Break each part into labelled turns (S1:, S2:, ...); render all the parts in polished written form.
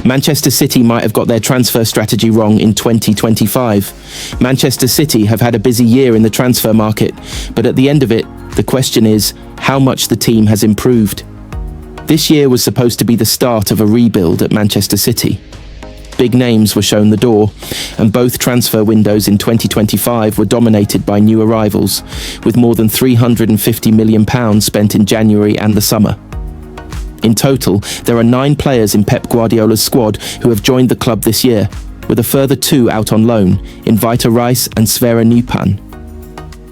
S1: Manchester City might have got their transfer strategy wrong in 2025. Manchester City have had a busy year in the transfer market, but at the end of it, the question is how much the team has improved. This year was supposed to be the start of a rebuild at Manchester City. Big names were shown the door, and both transfer windows in 2025 were dominated by new arrivals, with more than £350 million spent in January and the summer. In total, there are 9 players in Pep Guardiola's squad who have joined the club this year, with a further 2 out on loan, in Vita Rice and Sverre Nypan.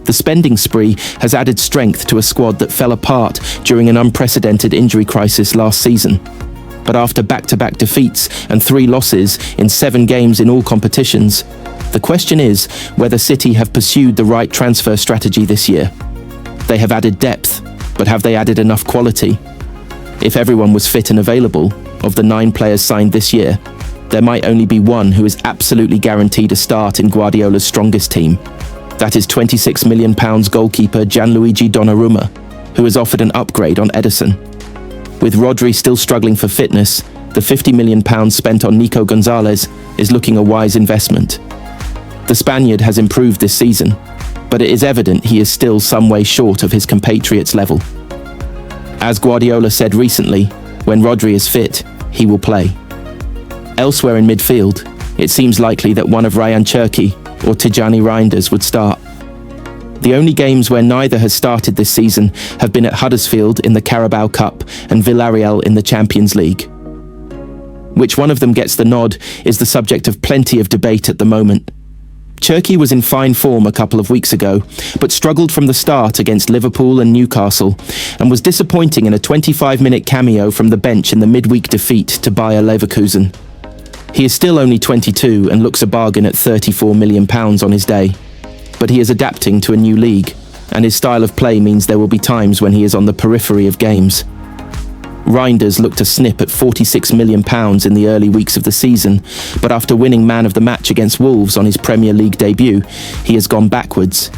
S1: The spending spree has added strength to a squad that fell apart during an unprecedented injury crisis last season. But after back-to-back defeats and 3 losses in 7 games in all competitions, the question is whether City have pursued the right transfer strategy this year. They have added depth, but have they added enough quality? If everyone was fit and available, of the 9 players signed this year, there might only be one who is absolutely guaranteed a start in Guardiola's strongest team. That is £26 million goalkeeper Gianluigi Donnarumma, who has offered an upgrade on Ederson. With Rodri still struggling for fitness, the £50 million spent on Nico Gonzalez is looking a wise investment. The Spaniard has improved this season, but it is evident he is still some way short of his compatriots' level. As Guardiola said recently, when Rodri is fit, he will play. Elsewhere in midfield, it seems likely that one of Ryan Cherki or Tijjani Reijnders would start. The only games where neither has started this season have been at Huddersfield in the Carabao Cup and Villarreal in the Champions League. Which one of them gets the nod is the subject of plenty of debate at the moment. Cherki was in fine form a couple of weeks ago, but struggled from the start against Liverpool and Newcastle, and was disappointing in a 25-minute cameo from the bench in the midweek defeat to Bayer Leverkusen. He is still only 22 and looks a bargain at £34 million on his day. But he is adapting to a new league, and his style of play means there will be times when he is on the periphery of games. Reijnders looked a snip at £46 million in the early weeks of the season, but after winning Man of the Match against Wolves on his Premier League debut, he has gone backwards.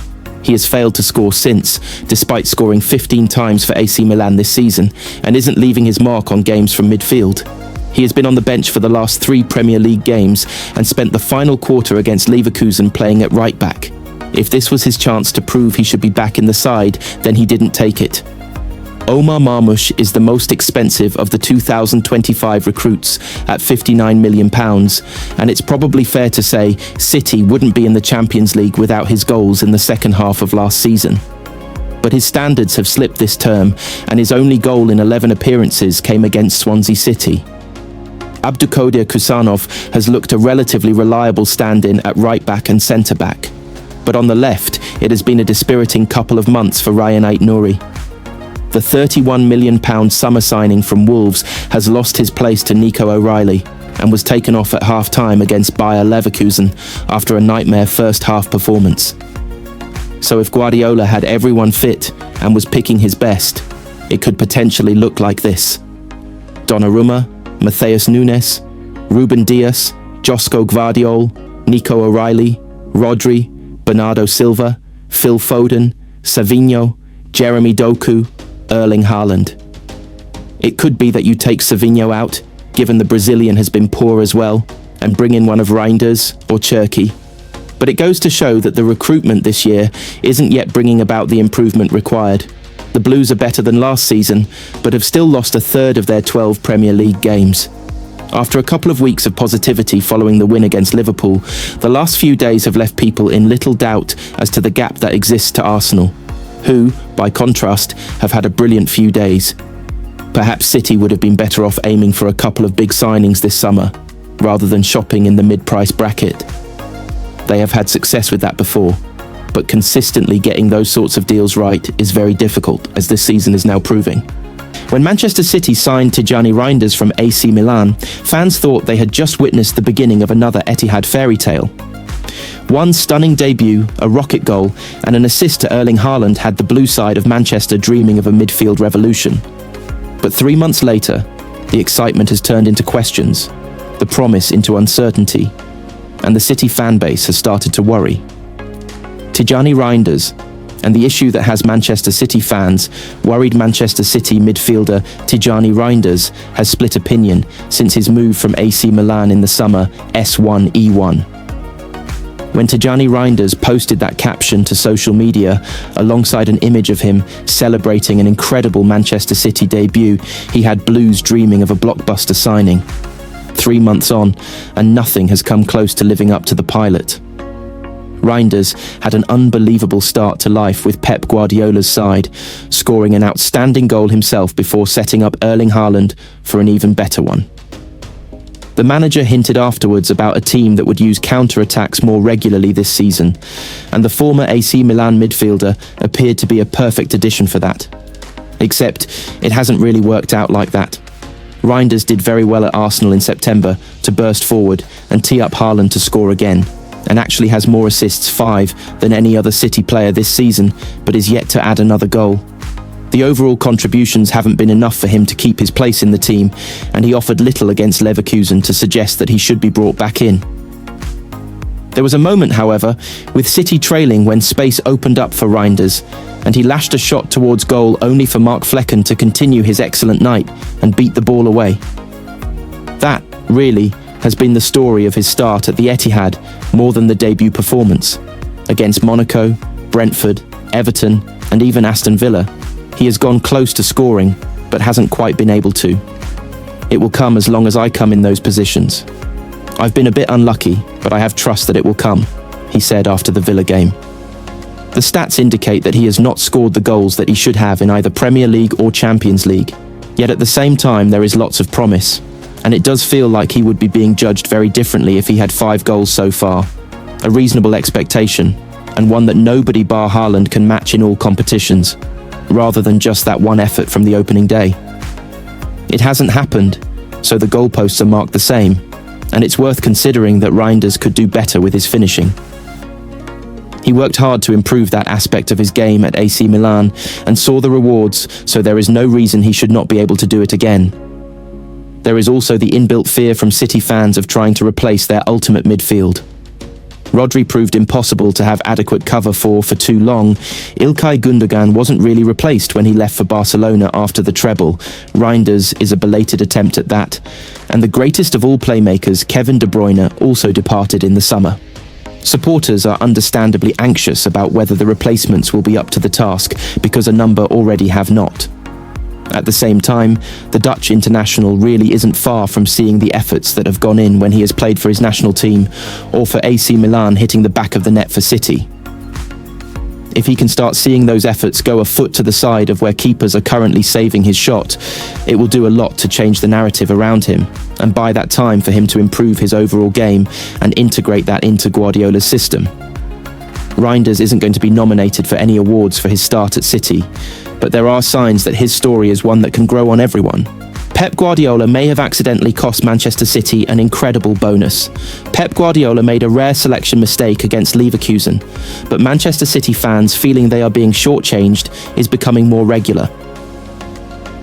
S1: He has failed to score since, despite scoring 15 times for AC Milan this season, and isn't leaving his mark on games from midfield. He has been on the bench for the last 3 Premier League games and spent the final quarter against Leverkusen playing at right back. If this was his chance to prove he should be back in the side, then he didn't take it. Omar Marmoush is the most expensive of the 2025 recruits at £59 million, and it's probably fair to say City wouldn't be in the Champions League without his goals in the second half of last season. But his standards have slipped this term, and his only goal in 11 appearances came against Swansea City. Abdulkadir Kusanov has looked a relatively reliable stand-in at right-back and centre-back. But on the left, it has been a dispiriting couple of months for Ryan Ait-Nouri. The £31 million summer signing from Wolves has lost his place to Nico O'Reilly and was taken off at half-time against Bayer Leverkusen after a nightmare first-half performance. So if Guardiola had everyone fit and was picking his best, it could potentially look like this: Donnarumma, Matheus Nunes, Ruben Dias, Josko Gvardiol, Nico O'Reilly, Rodri, Bernardo Silva, Phil Foden, Savinho, Jeremy Doku, Erling Haaland. It could be that you take Savinho out, given the Brazilian has been poor as well, and bring in one of Reijnders or Cherki. But it goes to show that the recruitment this year isn't yet bringing about the improvement required. The Blues are better than last season, but have still lost a third of their 12 Premier League games. After a couple of weeks of positivity following the win against Liverpool, the last few days have left people in little doubt as to the gap that exists to Arsenal, who, by contrast, have had a brilliant few days. Perhaps City would have been better off aiming for a couple of big signings this summer, rather than shopping in the mid-price bracket. They have had success with that before, but consistently getting those sorts of deals right is very difficult, as this season is now proving. When Manchester City signed Tijjani Reijnders from AC Milan, fans thought they had just witnessed the beginning of another Etihad fairy tale. One stunning debut, a rocket goal, and an assist to Erling Haaland had the blue side of Manchester dreaming of a midfield revolution. But 3 months later, the excitement has turned into questions, the promise into uncertainty, and the City fan base has started to worry. Tijjani Reijnders, And the issue that has Manchester City fans worried Manchester City midfielder Tijjani Reijnders has split opinion since his move from AC Milan in the summer S1E1. When Tijjani Reijnders posted that caption to social media alongside an image of him celebrating an incredible Manchester City debut, he had Blues dreaming of a blockbuster signing. 3 months on, and nothing has come close to living up to the pilot. Reijnders had an unbelievable start to life with Pep Guardiola's side, scoring an outstanding goal himself before setting up Erling Haaland for an even better one. The manager hinted afterwards about a team that would use counter-attacks more regularly this season, and the former AC Milan midfielder appeared to be a perfect addition for that. Except, it hasn't really worked out like that. Reijnders did very well at Arsenal in September to burst forward and tee up Haaland to score again, and actually has more assists, 5, than any other City player this season, but is yet to add another goal. The overall contributions haven't been enough for him to keep his place in the team, and he offered little against Leverkusen to suggest that he should be brought back in. There was a moment, however, with City trailing when space opened up for Reijnders, and he lashed a shot towards goal only for Mark Flecken to continue his excellent night and beat the ball away. That, really, has been the story of his start at the Etihad more than the debut performance. Against Monaco, Brentford, Everton, and even Aston Villa, he has gone close to scoring, but hasn't quite been able to. It will come as long as I come in those positions. I've been a bit unlucky, but I have trust that it will come, he said after the Villa game. The stats indicate that he has not scored the goals that he should have in either Premier League or Champions League, yet at the same time there is lots of promise, and it does feel like he would be being judged very differently if he had 5 goals so far, a reasonable expectation, and one that nobody bar Haaland can match in all competitions, rather than just that one effort from the opening day. It hasn't happened, so the goalposts are marked the same, and it's worth considering that Reijnders could do better with his finishing. He worked hard to improve that aspect of his game at AC Milan and saw the rewards, so there is no reason he should not be able to do it again. There is also the inbuilt fear from City fans of trying to replace their ultimate midfield. Rodri proved impossible to have adequate cover for too long. İlkay Gündoğan wasn't really replaced when he left for Barcelona after the treble. Reijnders is a belated attempt at that. And the greatest of all playmakers, Kevin De Bruyne, also departed in the summer. Supporters are understandably anxious about whether the replacements will be up to the task, because a number already have not. At the same time, the Dutch international really isn't far from seeing the efforts that have gone in when he has played for his national team, or for AC Milan hitting the back of the net for City. If he can start seeing those efforts go a foot to the side of where keepers are currently saving his shot, it will do a lot to change the narrative around him, and buy that time for him to improve his overall game and integrate that into Guardiola's system. Reijnders isn't going to be nominated for any awards for his start at City, but there are signs that his story is one that can grow on everyone. Pep Guardiola may have accidentally cost Manchester City an incredible bonus. Pep Guardiola made a rare selection mistake against Leverkusen, but Manchester City fans feeling they are being shortchanged is becoming more regular.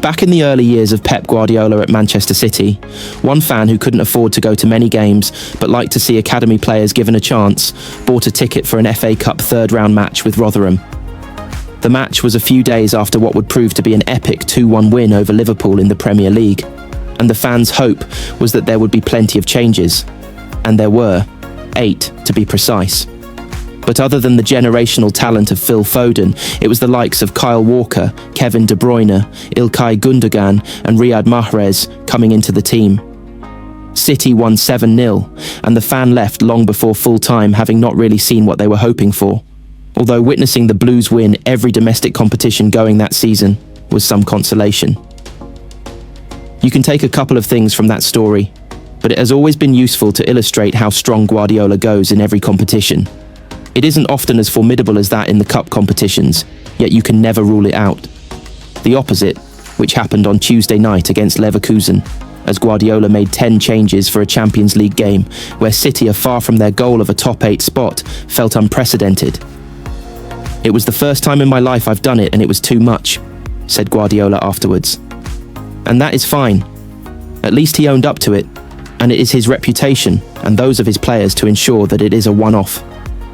S1: Back in the early years of Pep Guardiola at Manchester City, one fan who couldn't afford to go to many games but liked to see academy players given a chance bought a ticket for an FA Cup third-round match with Rotherham. The match was a few days after what would prove to be an epic 2-1 win over Liverpool in the Premier League, and the fans' hope was that there would be plenty of changes. And there were, 8 to be precise. But other than the generational talent of Phil Foden, it was the likes of Kyle Walker, Kevin De Bruyne, İlkay Gündoğan and Riyad Mahrez coming into the team. City won 7-0, and the fan left long before full time, having not really seen what they were hoping for. Although witnessing the Blues win every domestic competition going that season was some consolation. You can take a couple of things from that story, but it has always been useful to illustrate how strong Guardiola goes in every competition. It isn't often as formidable as that in the cup competitions, yet you can never rule it out. The opposite, which happened on Tuesday night against Leverkusen, as Guardiola made 10 changes for a Champions League game where City are far from their goal of a top 8 spot, felt unprecedented. "It was the first time in my life I've done it, and it was too much," said Guardiola afterwards. And that is fine. At least he owned up to it, and it is his reputation and those of his players to ensure that it is a one-off.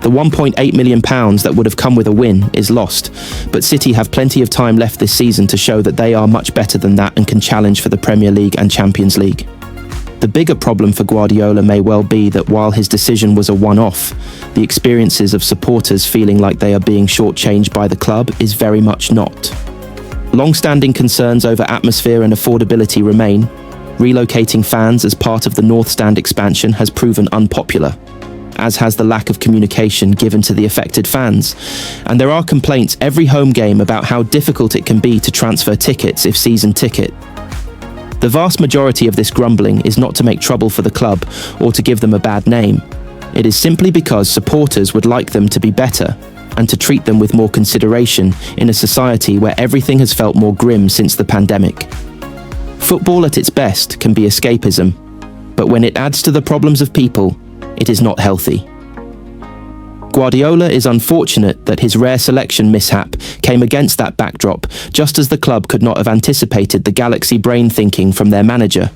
S1: The £1.8 million that would have come with a win is lost, but City have plenty of time left this season to show that they are much better than that and can challenge for the Premier League and Champions League. The bigger problem for Guardiola may well be that while his decision was a one-off, the experiences of supporters feeling like they are being shortchanged by the club is very much not. Long-standing concerns over atmosphere and affordability remain. Relocating fans as part of the North Stand expansion has proven unpopular, as has the lack of communication given to the affected fans. And there are complaints every home game about how difficult it can be to transfer tickets if season ticket. The vast majority of this grumbling is not to make trouble for the club or to give them a bad name. It is simply because supporters would like them to be better and to treat them with more consideration in a society where everything has felt more grim since the pandemic. Football at its best can be escapism, but when it adds to the problems of people, it is not healthy. Guardiola is unfortunate that his rare selection mishap came against that backdrop, just as the club could not have anticipated the galaxy brain thinking from their manager.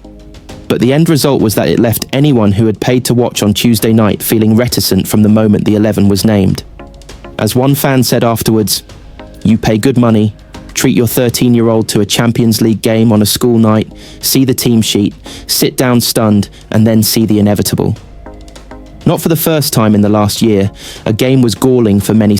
S1: But the end result was that it left anyone who had paid to watch on Tuesday night feeling reticent from the moment the 11 was named. As one fan said afterwards, "You pay good money, treat your 13-year-old to a Champions League game on a school night, see the team sheet, sit down stunned, and then see the inevitable." Not for the first time in the last year, a game was galling for many